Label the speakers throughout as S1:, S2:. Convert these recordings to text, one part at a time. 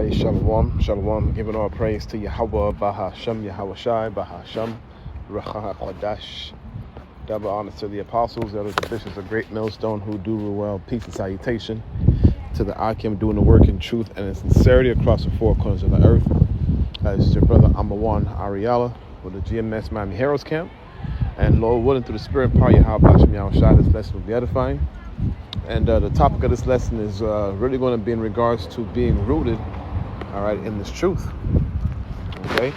S1: Alright, Shalom, Shalom, giving all praise to Yahweh, Bahashem, Yahawashi, Bahashem, Racha HaKodash. Double honor to the apostles, elders, and bishops of Great Millstone who do well. Peace and salutation to the Akim doing the work in truth and in sincerity across the four corners of the earth. This is your brother Amawan Ariella with the GMS Miami Heroes Camp. And Lord willing, through the spirit power, Yahawashi, Yahawashi, this lesson will be edifying. And the topic of this lesson is really going to be in regards to being rooted, all right, in this truth, okay?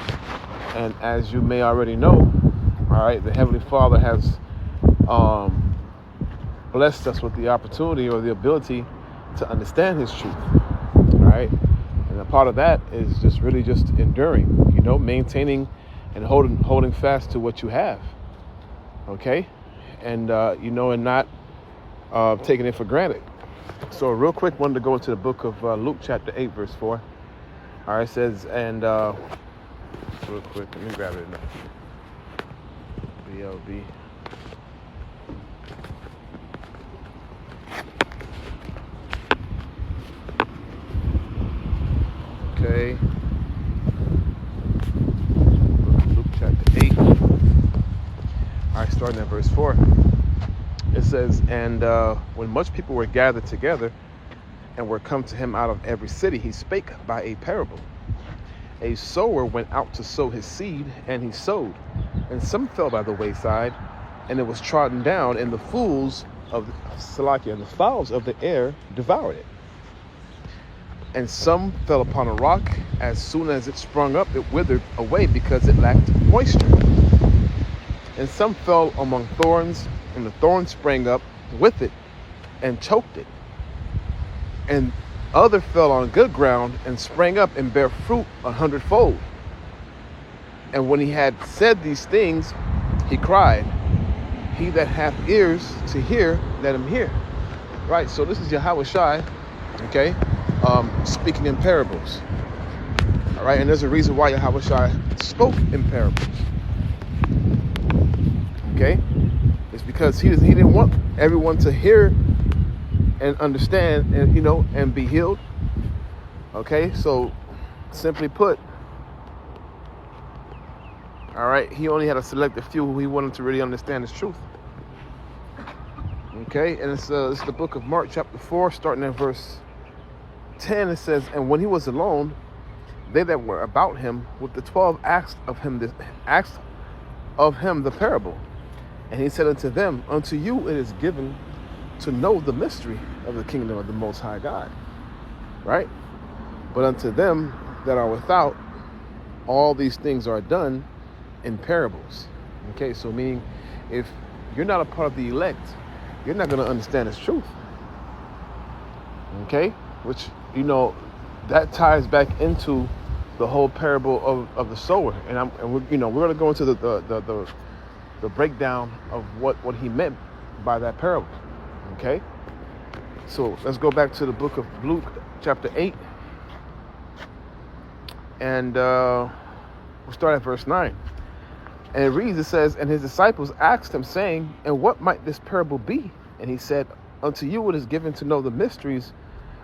S1: And as you may already know, all right, the Heavenly Father has blessed us with the opportunity or the ability to understand His truth, all right? And a part of that is just really just enduring, maintaining and holding fast to what you have, okay? And, and not taking it for granted. So real quick, wanted to go into the book of Luke chapter 8 verse 4. All right, it says, and real quick, let me grab it now. BLB. Okay. Luke chapter 8. All right, starting at verse 4. It says, and when much people were gathered together and were come to him out of every city, he spake by a parable. A sower went out to sow his seed, and he sowed. And some fell by the wayside, and it was trodden down, and the fowls of the air devoured it. And some fell upon a rock. As soon as it sprung up, it withered away because it lacked moisture. And some fell among thorns, and the thorns sprang up with it and choked it. And other fell on good ground and sprang up and bare fruit 100-fold. And when he had said these things, he cried, he that hath ears to hear, let him hear. Right, so this is Yahawashi, okay, speaking in parables. All right, and there's a reason why Yahawashi spoke in parables. Okay, it's because he didn't want everyone to hear and understand and and be healed. Okay, so simply put, all right, he only had a selected few who he wanted to really understand his truth. Okay, and it's the book of Mark chapter 4, starting at verse 10. It says, and when he was alone, they that were about him with the 12 asked of him the parable. And he said unto them, unto you it is given to know the mystery of the kingdom of the Most High God. Right? But unto them that are without, all these things are done in parables. Okay, so meaning if you're not a part of the elect, you're not going to understand this truth. Okay? Which, that ties back into the whole parable of the sower. And we're going to go into the breakdown of what he meant by that parable. Okay, so let's go back to the book of Luke chapter 8, and we'll start at verse 9. And it reads, it says, and his disciples asked him, saying, and what might this parable be? And he said, unto you it is given to know the mysteries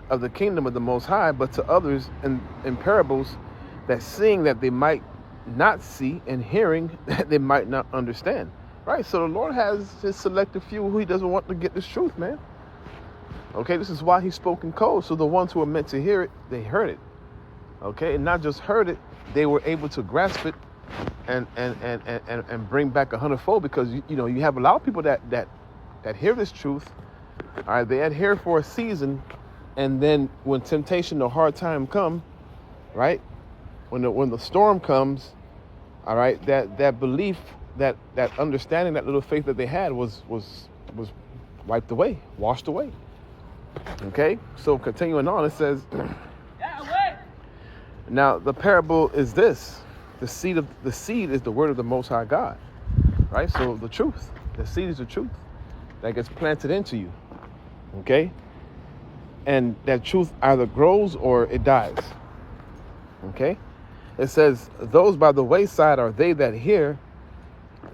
S1: of the kingdom of the Most High, but to others in parables, that seeing that they might not see, and hearing that they might not understand. Right, so the Lord has his selected few who he doesn't want to get this truth, man. Okay, this is why he spoke in code. So the ones who are meant to hear it, they heard it. Okay, and not just heard it, they were able to grasp it and bring back 100-fold, because you have a lot of people that hear this truth. All right, they adhere for a season, and then when temptation or hard time come, right, when the storm comes, all right, that belief, that understanding, that little faith that they had was wiped away, washed away. Okay, so continuing on, it says, now the parable is this: the seed is the word of the Most High God. Right, so the truth, the seed is the truth that gets planted into you. Okay, and that truth either grows or it dies. Okay. It says, those by the wayside are they that hear,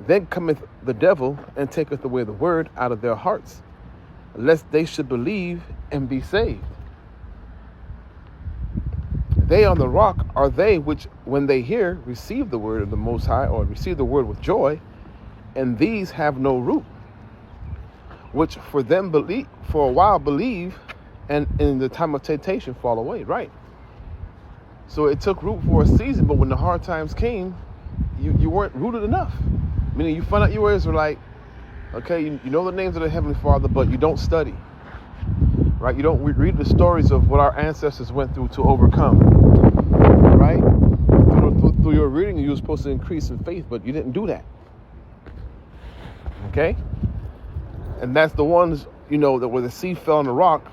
S1: then cometh the devil and taketh away the word out of their hearts, lest they should believe and be saved. They on the rock are they which, when they hear, receive the word of the Most High, or receive the word with joy, and these have no root, which for them believe, for a while believe, and in the time of temptation fall away. Right. So it took root for a season, but when the hard times came, you weren't rooted enough. Meaning you find out you were Israelite, okay, you know the names of the Heavenly Father, but you don't study. Right? You don't read the stories of what our ancestors went through to overcome. Right? Through your reading, you were supposed to increase in faith, but you didn't do that. Okay? And that's the ones, that where the seed fell on the rock,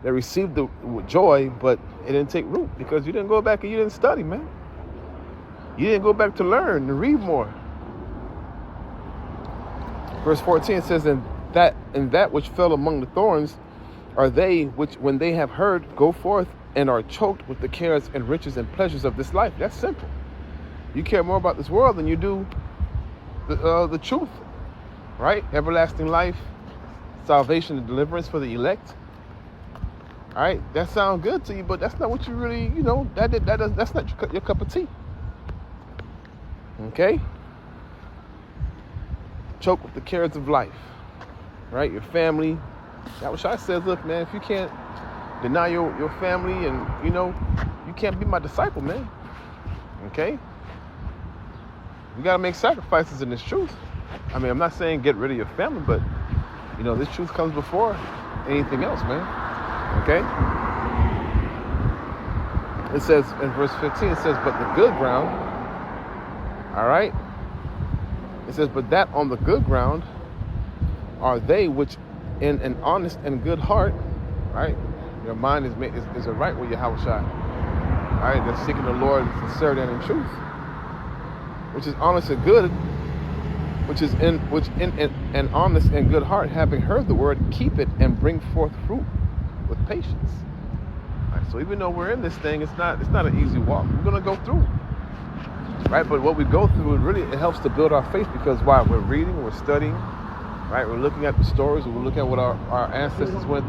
S1: they received the with joy, but it didn't take root because you didn't go back and you didn't study, man. You didn't go back to learn and read more. Verse 14 says, and that which fell among the thorns are they which, when they have heard, go forth and are choked with the cares and riches and pleasures of this life. That's simple. You care more about this world than you do the truth, right? Everlasting life, salvation and deliverance for the elect. All right, that sounds good to you, but that's not what you really, that's not your cup of tea. Okay? Choke with the cares of life, right? Your family. Yahawashi says, look, man, if you can't deny your family and, you can't be my disciple, man. Okay? You got to make sacrifices in this truth. I mean, I'm not saying get rid of your family, but, this truth comes before anything else, man. Okay? It says in verse 15, it says, but the good ground, all right? It says, but that on the good ground are they which in an honest and good heart, right? Your mind is right with Yahawashi. All right? They're seeking the Lord in sincerity and in truth, which is honest and good, which in an honest and good heart, having heard the word, keep it and bring forth fruit with patience. All right, so even though we're in this thing, it's not an easy walk. We're gonna go through, right? But what we go through, it helps to build our faith, because why? We're reading, we're studying, right? We're looking at the stories, we're looking at what our ancestors went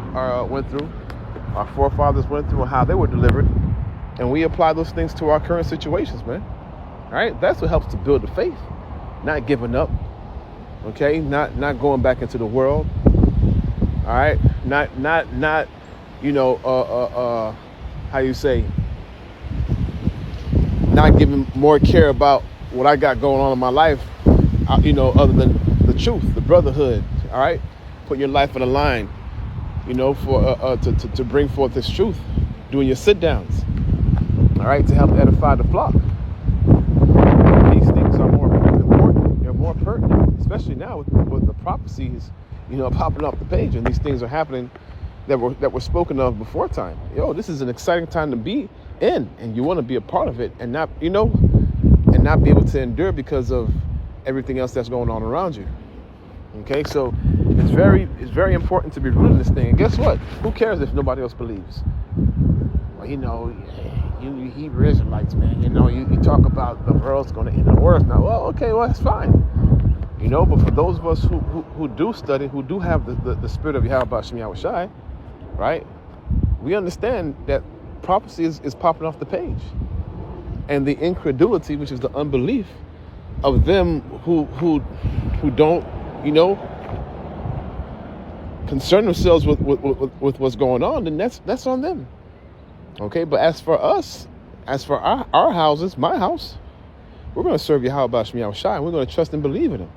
S1: through, our forefathers went through, and how they were delivered, and we apply those things to our current situations, man. All right, that's what helps to build the faith. Not giving up, okay? Not going back into the world. All right, not how you say, not giving more care about what I got going on in my life, other than the truth, the brotherhood. All right, put your life on the line, for to bring forth this truth, doing your sit downs. All right, to help edify the flock. These things are more important. They're more pertinent, especially now with the prophecies, popping off the page, and these things are happening that were spoken of before time. This is an exciting time to be in, and you want to be a part of it, and not be able to endure because of everything else that's going on around you. Okay, so it's very important to be rooted in this thing. And guess what? Who cares if nobody else believes? Well, you Hebrew Israelites, man. You talk about the world's going to end the world now. Well, okay, well that's fine. But for those of us who do study, who do have the spirit of Yahawashi, right? We understand that prophecy is popping off the page, and the incredulity, which is the unbelief of them who don't, concern themselves with what's going on, then that's on them. Okay, but as for us, as for our houses, my house, we're going to serve Yahawashi, and we're going to trust and believe in Him,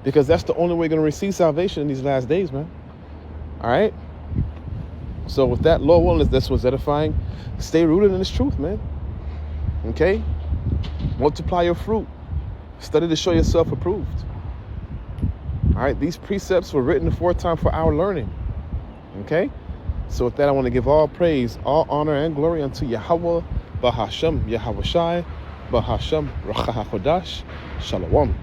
S1: because that's the only way we're going to receive salvation in these last days, man. All right. So with that, Lord willing, this was edifying. Stay rooted in this truth, man. Okay? Multiply your fruit. Study to show yourself approved. All right? These precepts were written aforetime for our learning. Okay? So with that, I want to give all praise, all honor, and glory unto Yahweh, Bahashem, Yahawashi, Bahashem, Racha HaKodash, Shalom.